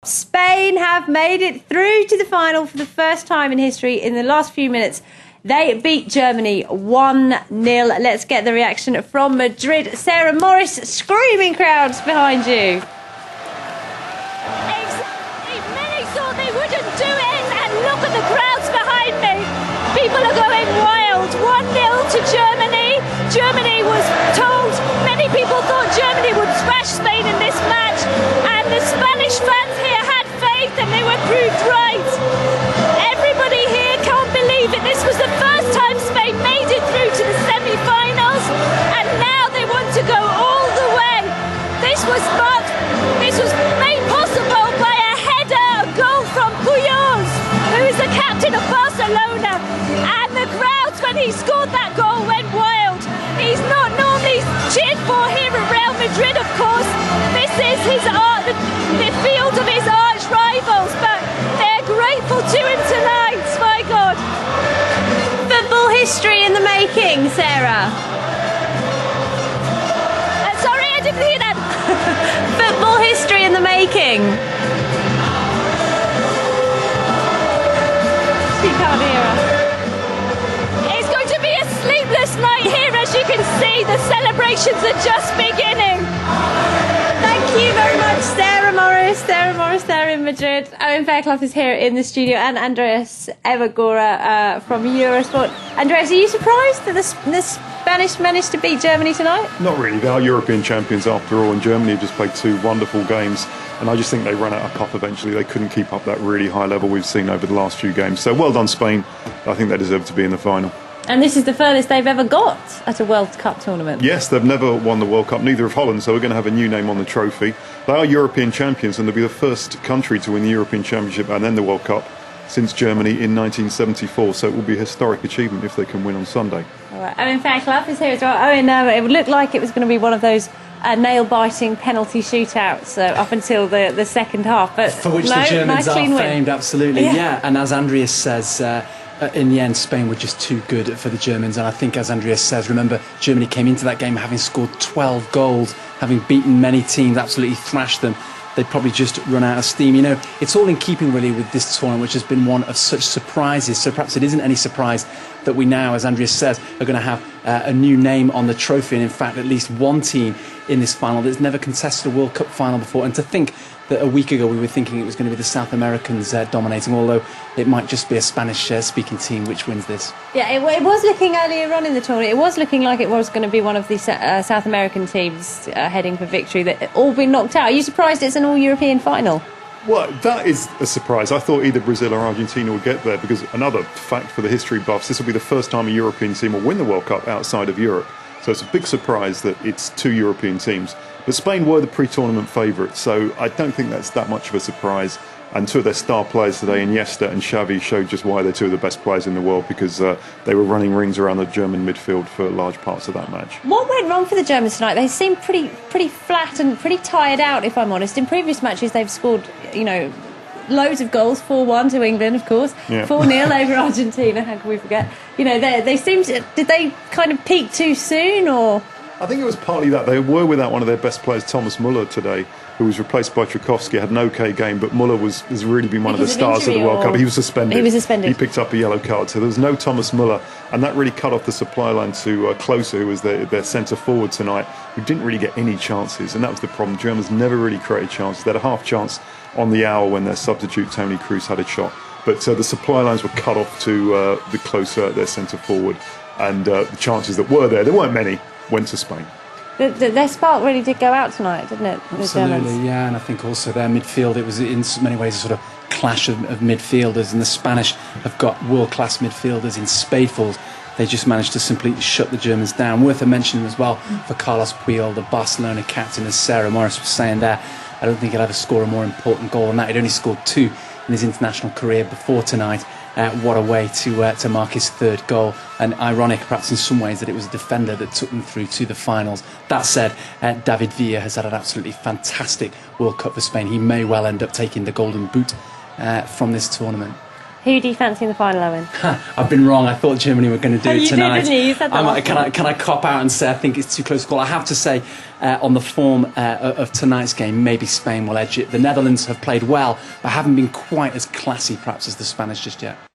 Spain have made it through to the final for the first time in history in the last few minutes. They beat Germany 1-0. Let's get the reaction from Madrid. Sarah Morris, screaming crowds behind you. Many thought they wouldn't do it, and look at the crowds behind me. People are going wild. 1-0 to Germany. Germany was told, many people thought Germany would thrash Spain in this match, and the Spanish fans here had faith and they were proved right. Everybody here can't believe it. This was the first time Spain made it through to the semi-finals, and now they want to go all the way. This was made possible by a header, a goal from Puyol, who is the captain of Barcelona, and the crowds when he scored that goal went wild. He's not normally cheered for here at Real Madrid, of course. This is the field of his arch rivals, but they're grateful to him tonight. My God. Football history in the making, Sarah. Sorry, I didn't hear that. Football history in the making. She can't hear us. It's going to be a sleepless night here, as you can see. The celebrations are just beginning. Thank you very much, Sarah Morris. Sarah Morris there in Madrid. Owen Fairclough is here in the studio, and Andreas Evagora from Eurosport. Andreas, are you surprised that the Spanish managed to beat Germany tonight? Not really. They are European champions after all, and Germany have just played two wonderful games, and I just think they ran out of puff eventually. They couldn't keep up that really high level we've seen over the last few games. So well done, Spain. I think they deserve to be in the final. And this is the furthest they've ever got at a World Cup tournament. Yes, they've never won the World Cup, neither have Holland, so we're going to have a new name on the trophy. They are European champions, and they'll be the first country to win the European Championship and then the World Cup since Germany in 1974, so it will be a historic achievement if they can win on Sunday. All right. Owen Fairclough is here as well. Owen, it looked like it was going to be one of those nail-biting penalty shootouts up until the second half, but for which the Germans are famed, absolutely. Yeah, and as Andreas says, in the end, Spain were just too good for the Germans, and I think, as Andreas says, remember, Germany came into that game having scored 12 goals, having beaten many teams, absolutely thrashed them. They'd probably just run out of steam. You know, it's all in keeping really with this tournament, which has been one of such surprises. So perhaps it isn't any surprise that we now, as Andreas says, are going to have a new name on the trophy, and in fact at least one team in this final that's never contested a World Cup final before. And to think that a week ago we were thinking it was going to be the South Americans dominating, although it might just be a Spanish-speaking team which wins this. Yeah, it was looking earlier on in the tournament, it was looking like it was going to be one of the South American teams heading for victory that all been knocked out. Are you surprised it's an all-European final? Well, that is a surprise. I thought either Brazil or Argentina would get there, because another fact for the history buffs, this will be the first time a European team will win the World Cup outside of Europe. So it's a big surprise that it's two European teams. But Spain were the pre-tournament favourites, so I don't think that's that much of a surprise. And two of their star players today, Iniesta and Xavi, showed just why they're two of the best players in the world, because they were running rings around the German midfield for large parts of that match. What went wrong for the Germans tonight? They seemed pretty flat and pretty tired out, if I'm honest. In previous matches, they've scored, loads of goals. 4-1 to England, of course. Yeah. 4-0 over Argentina. How can we forget? They seemed to, did they kind of peak too soon, or? I think it was partly that. They were without one of their best players, Thomas Muller, today, who was replaced by Tchaikovsky. Had an okay game, but Muller has really been one of the stars of the World Cup. He was suspended. He picked up a yellow card, so there was no Thomas Muller, and that really cut off the supply line to Klose, who was their centre forward tonight, who didn't really get any chances, and that was the problem. Germans never really created chances. They had a half chance on the hour when their substitute Toni Kroos had a shot, but the supply lines were cut off to the Klose, their centre forward, and the chances that were there weren't many, went to Spain. Their spark really did go out tonight, didn't it? Absolutely, yeah, and I think also their midfield, it was in many ways a sort of clash of midfielders, and the Spanish have got world-class midfielders in spadefuls. They just managed to simply shut the Germans down. Worth a mention as well for Carles Puyol, the Barcelona captain, as Sarah Morris was saying there. I don't think he'll ever score a more important goal than that. He'd only scored 2 in his international career before tonight. What a way to mark his third goal, and ironic perhaps in some ways that it was a defender that took them through to the finals. That said, David Villa has had an absolutely fantastic World Cup for Spain. He may well end up taking the golden boot from this tournament. Who do you fancy in the final, Owen? I've been wrong. I thought Germany were going to do it tonight. You did, didn't you? You said that can I cop out and say I think it's too close a call? I have to say, on the form of tonight's game, maybe Spain will edge it. The Netherlands have played well, but haven't been quite as classy, perhaps, as the Spanish just yet.